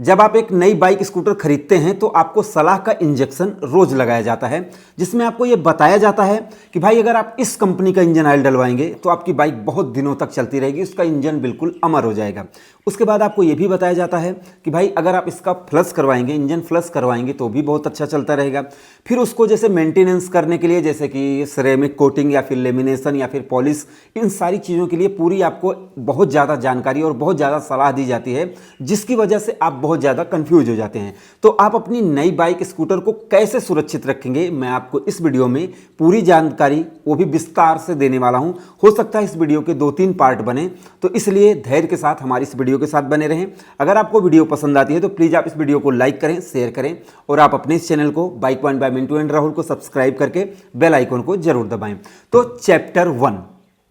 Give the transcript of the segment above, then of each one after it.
जब आप एक नई बाइक स्कूटर खरीदते हैं तो आपको सलाह का इंजेक्शन रोज लगाया जाता है, जिसमें आपको यह बताया जाता है कि भाई अगर आप इस कंपनी का इंजन ऑयल डलवाएंगे तो आपकी बाइक बहुत दिनों तक चलती रहेगी, उसका इंजन बिल्कुल अमर हो जाएगा। उसके बाद आपको यह भी बताया जाता है कि भाई अगर आप इसका फ्लश करवाएंगे, इंजन फ्लश करवाएंगे तो भी बहुत अच्छा चलता रहेगा। फिर उसको जैसे मेंटेनेंस करने के लिए जैसे कि सिरेमिक कोटिंग या फिर लेमिनेशन या फिर पॉलिश, इन सारी चीज़ों के लिए पूरी आपको बहुत ज़्यादा जानकारी और बहुत ज़्यादा सलाह दी जाती है, जिसकी वजह से आप बहुत ज़्यादा कंफ्यूज हो जाते हैं। तो आप अपनी नई बाइक स्कूटर को कैसे सुरक्षित रखेंगे, मैं आपको इस वीडियो में पूरी जानकारी वो भी विस्तार से देने वाला हूं। हो सकता है इस वीडियो के 2-3 पार्ट बने, तो इसलिए धैर्य के साथ हमारी इस वीडियो के साथ बने रहें। अगर आपको वीडियो पसंद आती है तो प्लीज़ आप इस वीडियो को लाइक करें, शेयर करें और आप अपने इस चैनल को bike point by Mintu and Rahul को सब्सक्राइब करके बेल आइकन को जरूर दबाएं। तो चैप्टर 1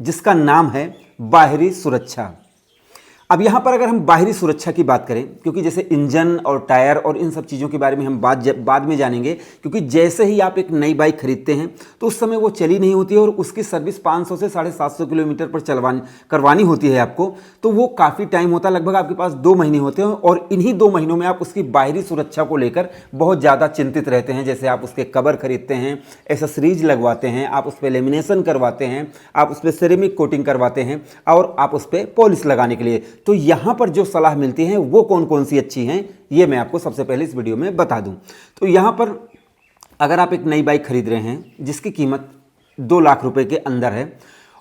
जिसका नाम है बाहरी सुरक्षा। अब यहाँ पर अगर हम बाहरी सुरक्षा की बात करें, क्योंकि जैसे इंजन और टायर और इन सब चीज़ों के बारे में हम बाद में जानेंगे, क्योंकि जैसे ही आप एक नई बाइक खरीदते हैं तो उस समय वो चली नहीं होती है और उसकी सर्विस 500 से 750 किलोमीटर पर करवानी होती है आपको, तो वो काफ़ी टाइम होता है, लगभग आपके पास 2 महीने होते हैं और इन्हीं 2 महीनों में आप उसकी बाहरी सुरक्षा को लेकर बहुत ज़्यादा चिंतित रहते हैं। जैसे आप उसके कवर खरीदते हैं, एसेसरीज लगवाते हैं, आप उस पर लेमिनेशन करवाते हैं, आप उस पर सिरेमिक कोटिंग करवाते हैं और आप उस पर पॉलिश लगाने के लिए। तो यहां पर जो सलाह मिलती है वो कौन कौन सी अच्छी हैं, ये मैं आपको सबसे पहले इस वीडियो में बता दूं। तो यहां पर अगर आप एक नई बाइक खरीद रहे हैं जिसकी कीमत 2 लाख रुपए के अंदर है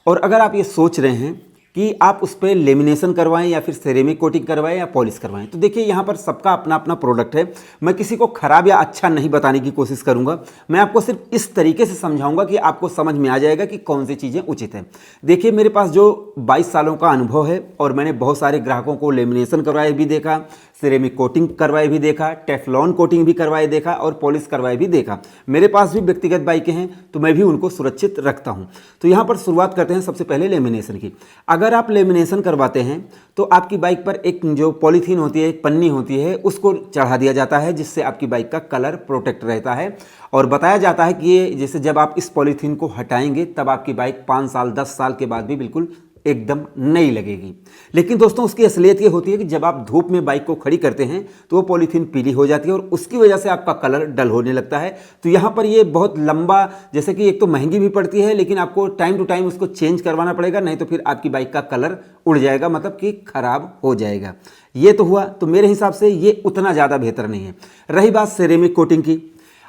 और अगर आप ये सोच रहे हैं कि आप उस पर लेमिनेशन करवाएं या फिर सिरेमिक कोटिंग करवाएं या पॉलिश करवाएं, तो देखिए यहाँ पर सबका अपना अपना प्रोडक्ट है। मैं किसी को खराब या अच्छा नहीं बताने की कोशिश करूँगा, मैं आपको सिर्फ इस तरीके से समझाऊंगा कि आपको समझ में आ जाएगा कि कौन सी चीज़ें उचित हैं। देखिए मेरे पास जो 22 सालों का अनुभव है और मैंने बहुत सारे ग्राहकों को लेमिनेशन करवाए भी देखा, सिरेमिक कोटिंग करवाए भी देखा, टेफलॉन कोटिंग भी करवाए देखा और पॉलिश करवाए भी देखा। मेरे पास भी व्यक्तिगत बाइकें हैं तो मैं भी उनको सुरक्षित रखता हूं। तो यहां पर शुरुआत करते हैं सबसे पहले लेमिनेशन की। अगर आप लेमिनेशन करवाते हैं तो आपकी बाइक पर एक जो पॉलीथीन होती है, एक पन्नी होती है, उसको चढ़ा दिया जाता है, जिससे आपकी बाइक का कलर प्रोटेक्ट रहता है और बताया जाता है कि ये जैसे जब आप इस पॉलीथीन को हटाएंगे तब आपकी बाइक 5 साल 10 साल के बाद भी बिल्कुल एकदम नई लगेगी। लेकिन दोस्तों उसकी असलियत ये होती है कि जब आप धूप में बाइक को खड़ी करते हैं तो वो पॉलीथीन पीली हो जाती है और उसकी वजह से आपका कलर डल होने लगता है। तो यहाँ पर ये बहुत लंबा, जैसे कि एक तो महंगी भी पड़ती है लेकिन आपको टाइम टू टाइम उसको चेंज करवाना पड़ेगा, नहीं तो फिर आपकी बाइक का कलर उड़ जाएगा, मतलब कि खराब हो जाएगा। ये तो हुआ, तो मेरे हिसाब से ये उतना ज़्यादा बेहतर नहीं है। रही बात सिरेमिक कोटिंग की,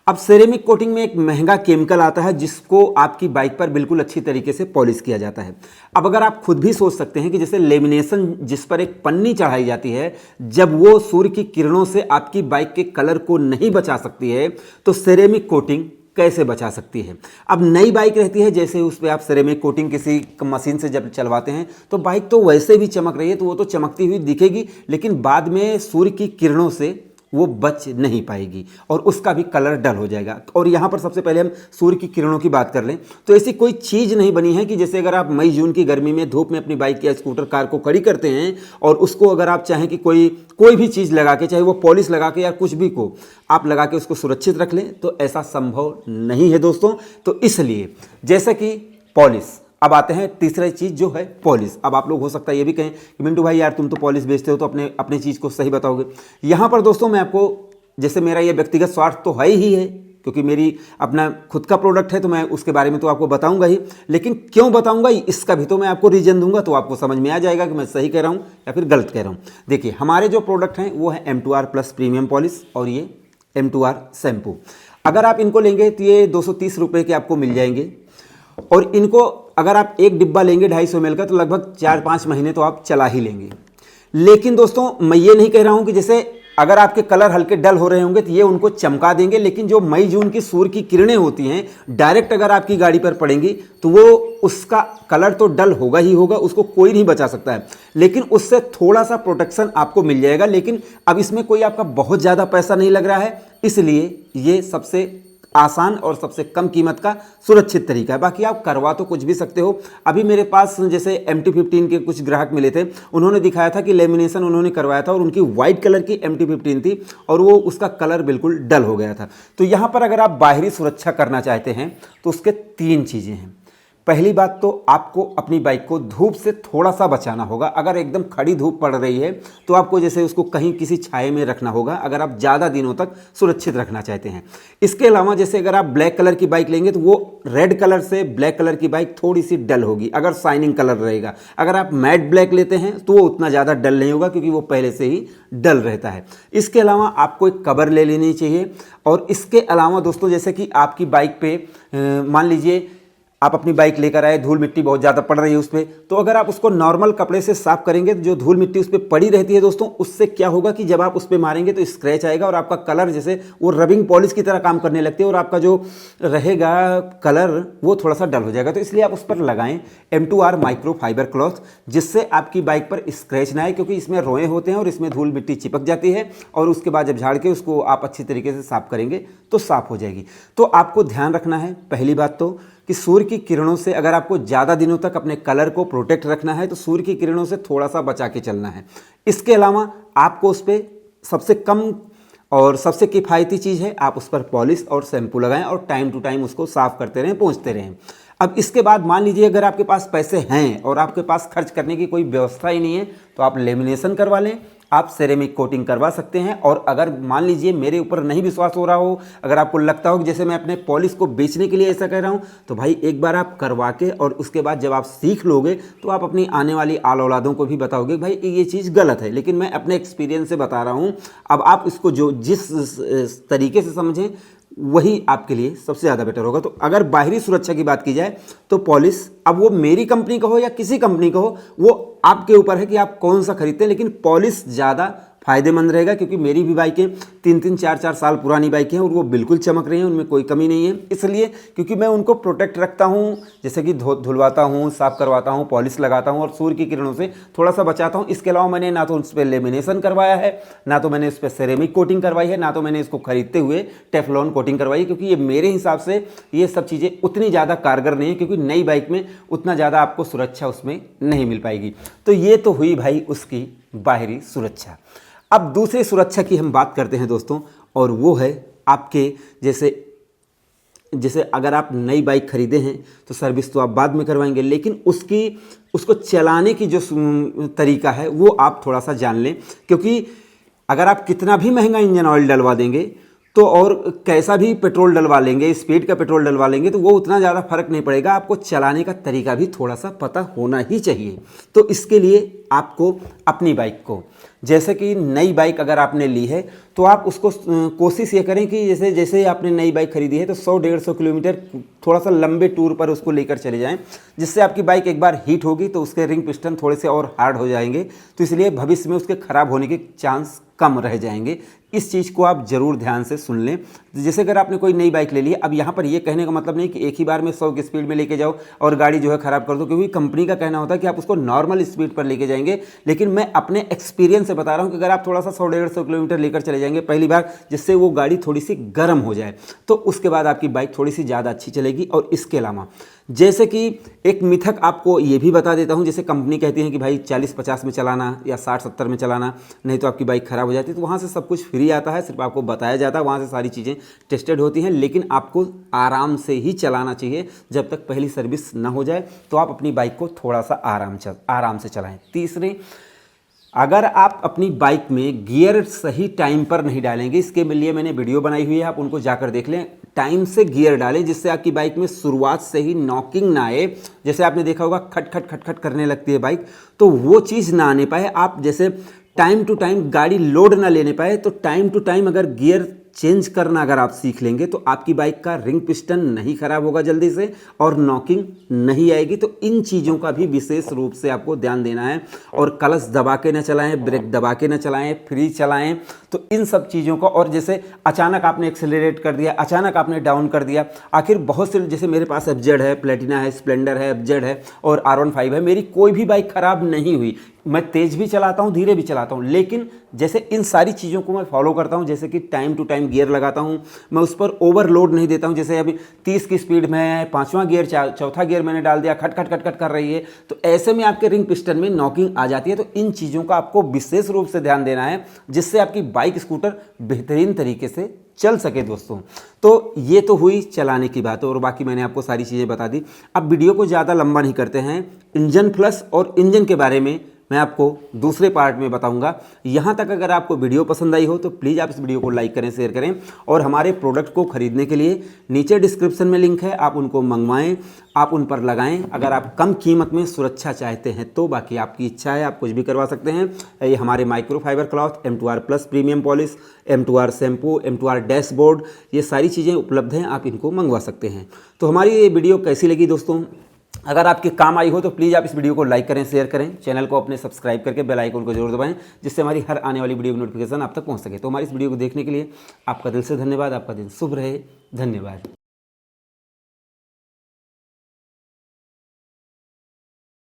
अब सिरेमिक कोटिंग में एक महंगा केमिकल आता है जिसको आपकी बाइक पर बिल्कुल अच्छी तरीके से पॉलिश किया जाता है। अब अगर आप खुद भी सोच सकते हैं कि जैसे लेमिनेशन जिस पर एक पन्नी चढ़ाई जाती है, जब वो सूर्य की किरणों से आपकी बाइक के कलर को नहीं बचा सकती है तो सिरेमिक कोटिंग कैसे बचा सकती है। अब नई बाइक रहती है, जैसे उस पर आप सिरेमिक कोटिंग किसी मशीन से जब चलवाते हैं तो बाइक तो वैसे भी चमक रही है, तो वो तो चमकती हुई दिखेगी, लेकिन बाद में सूर्य की किरणों से वो बच नहीं पाएगी और उसका भी कलर डल हो जाएगा। और यहाँ पर सबसे पहले हम सूर्य की किरणों की बात कर लें तो ऐसी कोई चीज़ नहीं बनी है कि जैसे अगर आप मई जून की गर्मी में धूप में अपनी बाइक या स्कूटर कार को खड़ी करते हैं और उसको अगर आप चाहें कि कोई भी चीज़ लगा के, चाहे वो पॉलिश लगा के या कुछ भी को आप लगा के उसको सुरक्षित रख लें, तो ऐसा संभव नहीं है दोस्तों। तो इसलिए जैसे कि पॉलिश, अब आते हैं तीसरी चीज़ जो है पॉलिश। अब आप लोग हो सकता है ये भी कहें कि मिंटू भाई यार तुम तो पॉलिश बेचते हो तो अपने चीज़ को सही बताओगे। यहाँ पर दोस्तों मैं आपको, जैसे मेरा ये व्यक्तिगत स्वार्थ तो है ही है क्योंकि मेरी अपना खुद का प्रोडक्ट है तो मैं उसके बारे में तो आपको बताऊंगा ही, लेकिन क्यों बताऊंगा इसका भी तो मैं आपको रीजन दूंगा, तो आपको समझ में आ जाएगा कि मैं सही कह रहा हूँ या फिर गलत कह रहा हूँ। देखिए हमारे जो प्रोडक्ट हैं वो है M2R प्लस प्रीमियम पॉलिश और ये M2R शैम्पू। अगर आप इनको लेंगे तो ये 230 रुपये के आपको मिल जाएंगे और इनको अगर आप एक डिब्बा लेंगे 250 ml का तो लगभग 4-5 महीने तो आप चला ही लेंगे। लेकिन दोस्तों मैं ये नहीं कह रहा हूं कि जैसे अगर आपके कलर हल्के डल हो रहे होंगे तो ये उनको चमका देंगे, लेकिन जो मई जून की सूर्य की किरणें होती हैं डायरेक्ट अगर आपकी गाड़ी पर पड़ेंगी तो वो उसका कलर तो डल होगा ही होगा, उसको कोई नहीं बचा सकता है, लेकिन उससे थोड़ा सा प्रोटेक्शन आपको मिल जाएगा। लेकिन अब इसमें कोई आपका बहुत ज़्यादा पैसा नहीं लग रहा है, इसलिए ये सबसे आसान और सबसे कम कीमत का सुरक्षित तरीका है। बाकी आप करवा तो कुछ भी सकते हो। अभी मेरे पास जैसे MT-15 के कुछ ग्राहक मिले थे, उन्होंने दिखाया था कि लेमिनेशन उन्होंने करवाया था और उनकी वाइट कलर की MT-15 थी और वो उसका कलर बिल्कुल डल हो गया था। तो यहाँ पर अगर आप बाहरी सुरक्षा करना चाहते हैं तो उसके 3 चीज़ें हैं। पहली बात तो आपको अपनी बाइक को धूप से थोड़ा सा बचाना होगा। अगर एकदम खड़ी धूप पड़ रही है तो आपको जैसे उसको कहीं किसी छाये में रखना होगा, अगर आप ज़्यादा दिनों तक सुरक्षित रखना चाहते हैं। इसके अलावा जैसे अगर आप ब्लैक कलर की बाइक लेंगे तो वो रेड कलर से ब्लैक कलर की बाइक थोड़ी सी डल होगी अगर शाइनिंग कलर रहेगा। अगर आप मैट ब्लैक लेते हैं तो वो उतना ज़्यादा डल नहीं होगा क्योंकि वो पहले से ही डल रहता है। इसके अलावा आपको एक कवर ले लेनी चाहिए। और इसके अलावा दोस्तों जैसे कि आपकी बाइक पे मान लीजिए आप अपनी बाइक लेकर आए, धूल मिट्टी बहुत ज़्यादा पड़ रही है उस पर, तो अगर आप उसको नॉर्मल कपड़े से साफ करेंगे तो जो धूल मिट्टी उस पर पड़ी रहती है दोस्तों, उससे क्या होगा कि जब आप उस पर मारेंगे तो स्क्रैच आएगा और आपका कलर जैसे वो रबिंग पॉलिश की तरह काम करने लगती है और आपका जो रहेगा कलर वो थोड़ा सा डल हो जाएगा। तो इसलिए आप उस पर लगाएं M2R माइक्रो फाइबर क्लॉथ, जिससे आपकी बाइक पर स्क्रैच ना आए, क्योंकि इसमें रोए होते हैं और इसमें धूल मिट्टी चिपक जाती है और उसके बाद जब झाड़ के उसको आप अच्छी तरीके से साफ करेंगे तो साफ हो जाएगी। तो आपको ध्यान रखना है पहली बात तो कि सूर्य की किरणों से अगर आपको ज़्यादा दिनों तक अपने कलर को प्रोटेक्ट रखना है तो सूर्य की किरणों से थोड़ा सा बचा के चलना है। इसके अलावा आपको उस पर सबसे कम और सबसे किफ़ायती चीज़ है आप उस पर पॉलिश और शैम्पू लगाएं और टाइम टू टाइम उसको साफ़ करते रहें, पोंछते रहें। अब इसके बाद मान लीजिए अगर आपके पास पैसे हैं और आपके पास खर्च करने की कोई व्यवस्था ही नहीं है तो आप लेमिनेशन करवा लें, आप सेरेमिक कोटिंग करवा सकते हैं। और अगर मान लीजिए मेरे ऊपर नहीं विश्वास हो रहा हो, अगर आपको लगता हो कि जैसे मैं अपने पॉलिश को बेचने के लिए ऐसा कह रहा हूं, तो भाई एक बार आप करवा के और उसके बाद जब आप सीख लोगे तो आप अपनी आने वाली आल औलादों को भी बताओगे भाई ये चीज़ गलत है, लेकिन मैं अपने एक्सपीरियंस से बता रहा हूँ। अब आप इसको जो जिस तरीके से समझें वही आपके लिए सबसे ज़्यादा बेटर होगा। तो अगर बाहरी सुरक्षा की बात की जाए तो पॉलिश, अब वो मेरी कंपनी का हो या किसी कंपनी का हो, वो आपके ऊपर है कि आप कौन सा खरीदते हैं, लेकिन पॉलिश ज़्यादा फ़ायदेमंद रहेगा क्योंकि मेरी भी बाइकें 3-3, 4-4 साल पुरानी बाइकें हैं और वो बिल्कुल चमक रही हैं, उनमें कोई कमी नहीं है। इसलिए क्योंकि मैं उनको प्रोटेक्ट रखता हूँ, जैसे कि धुलवाता हूँ, साफ़ करवाता हूँ, पॉलिश लगाता हूँ और सूर्य की किरणों से थोड़ा सा बचाता हूँ। इसके अलावा मैंने ना तो उस पर लेमिनेशन करवाया है, ना तो मैंने उस पर सेरेमिक कोटिंग करवाई है, ना तो मैंने इसको खरीदते हुए टेफलॉन कोटिंग करवाई है, क्योंकि ये मेरे हिसाब से ये सब चीज़ें उतनी ज़्यादा कारगर नहीं है, क्योंकि नई बाइक में उतना ज़्यादा आपको सुरक्षा उसमें नहीं मिल पाएगी। तो ये तो हुई भाई उसकी बाहरी सुरक्षा। अब दूसरी सुरक्षा की हम बात करते हैं दोस्तों, और वो है आपके जैसे अगर आप नई बाइक खरीदे हैं तो सर्विस तो आप बाद में करवाएंगे, लेकिन उसको चलाने की जो तरीका है वो आप थोड़ा सा जान लें। क्योंकि अगर आप कितना भी महंगा इंजन ऑयल डलवा देंगे तो और कैसा भी पेट्रोल डलवा लेंगे, स्पीड का पेट्रोल डलवा लेंगे, तो वो उतना ज़्यादा फर्क नहीं पड़ेगा। आपको चलाने का तरीका भी थोड़ा सा पता होना ही चाहिए। तो इसके लिए आपको अपनी बाइक को, जैसे कि नई बाइक अगर आपने ली है तो आप उसको कोशिश ये करें कि जैसे आपने नई बाइक खरीदी है तो 100-150 किलोमीटर थोड़ा सा लंबे टूर पर उसको लेकर चले जाएं, जिससे आपकी बाइक एक बार हीट होगी तो उसके रिंग पिस्टन थोड़े से और हार्ड हो जाएंगे, तो इसलिए भविष्य में उसके ख़राब होने के चांस कम रह जाएंगे। इस चीज़ को आप ज़रूर ध्यान से सुन लें। जैसे अगर आपने कोई नई बाइक ले ली है, अब यहाँ पर ये कहने का मतलब नहीं कि एक ही बार में 100 की स्पीड में लेके जाओ और गाड़ी जो है ख़राब कर दो, क्योंकि कंपनी का कहना होता है कि आप उसको नॉर्मल स्पीड पर लेके जाएंगे। लेकिन मैं अपने एक्सपीरियंस से बता रहा हूँ कि अगर आप थोड़ा सा 100-150 किलोमीटर लेकर चले जाएंगे पहली बार, जिससे वो गाड़ी थोड़ी सी गर्म हो जाए, तो उसके बाद आपकी बाइक थोड़ी सी ज़्यादा अच्छी चलेगी। और इसके अलावा जैसे कि एक मिथक आपको ये भी बता देता हूँ, जैसे कंपनी कहती है कि भाई 40-50 में चलाना या 60-70 में चलाना, नहीं तो आपकी बाइक ख़राब हो जाती है। तो वहाँ से सब कुछ फ्री आता है, सिर्फ आपको बताया जाता है, वहाँ से सारी चीज़ें टेस्टेड होती हैं। लेकिन आपको आराम से ही चलाना चाहिए जब तक पहली सर्विस ना हो जाए। तो आप अपनी बाइक को थोड़ा सा आराम से चलाएं। तीसरी, अगर आप अपनी बाइक में गियर सही टाइम पर नहीं डालेंगे, इसके लिए मैंने वीडियो बनाई हुई है, आप उनको जाकर देख लें। टाइम से गियर डालें जिससे आपकी बाइक में शुरुआत से ही नॉकिंग ना आए। जैसे आपने देखा होगा खट खट खट खट करने लगती है बाइक, तो वो चीज़ ना आने पाए। आप जैसे टाइम टू टाइम गाड़ी लोड ना लेने पाए, तो टाइम टू टाइम अगर गियर चेंज करना अगर आप सीख लेंगे तो आपकी बाइक का रिंग पिस्टन नहीं खराब होगा जल्दी से और नॉकिंग नहीं आएगी। तो इन चीज़ों का भी विशेष रूप से आपको ध्यान देना है। और क्लच दबा के न चलाएं, ब्रेक दबा के न चलाएं, फ्री चलाएं। तो इन सब चीज़ों का, और जैसे अचानक आपने एक्सेलरेट कर दिया, अचानक आपने डाउन कर दिया, आखिर बहुत से, जैसे मेरे पास FZ है, प्लेटिना है, स्प्लेंडर है, FZ है और R15 है, मेरी कोई भी बाइक ख़राब नहीं हुई। मैं तेज़ भी चलाता हूँ, धीरे भी चलाता हूँ, लेकिन जैसे इन सारी चीज़ों को मैं फॉलो करता हूँ, जैसे कि टाइम टू टाइम गियर लगाता हूँ, मैं उस पर ओवरलोड नहीं देता हूँ। जैसे अभी 30 की स्पीड में है, 5वां गियर, चौथा गियर मैंने डाल दिया, खट खट खट खट कर रही है, तो ऐसे में आपके रिंग पिस्टन में नॉकिंग आ जाती है। तो इन चीज़ों का आपको विशेष रूप से ध्यान देना है, जिससे आपकी बाइक स्कूटर बेहतरीन तरीके से चल सके दोस्तों। तो ये तो हुई चलाने की बात, और बाकी मैंने आपको सारी चीज़ें बता दी। अब वीडियो को ज़्यादा लंबा नहीं करते हैं, इंजन प्लस और इंजन के बारे में मैं आपको दूसरे पार्ट में बताऊंगा। यहाँ तक अगर आपको वीडियो पसंद आई हो तो प्लीज़ आप इस वीडियो को लाइक करें, शेयर करें, और हमारे प्रोडक्ट को खरीदने के लिए नीचे डिस्क्रिप्शन में लिंक है, आप उनको मंगवाएं, आप उन पर लगाएं। अगर आप कम कीमत में सुरक्षा चाहते हैं तो बाकी आपकी इच्छा है, आप कुछ भी करवा सकते हैं। ये हमारे microfibre cloth, M2R plus premium polish, M2R shampoo, M2R dashboard, ये सारी चीज़ें उपलब्ध हैं, आप इनको मंगवा सकते हैं। तो हमारी ये वीडियो कैसी लगी दोस्तों? अगर आपके काम आई हो तो प्लीज़ आप इस वीडियो को लाइक करें, शेयर करें, चैनल को अपने सब्सक्राइब करके बेल आइकन को जरूर दबाएं, जिससे हमारी हर आने वाली वीडियो की नोटिफिकेशन आप तक पहुंच सके। तो हमारी इस वीडियो को देखने के लिए आपका दिल से धन्यवाद। आपका दिन शुभ रहे। धन्यवाद।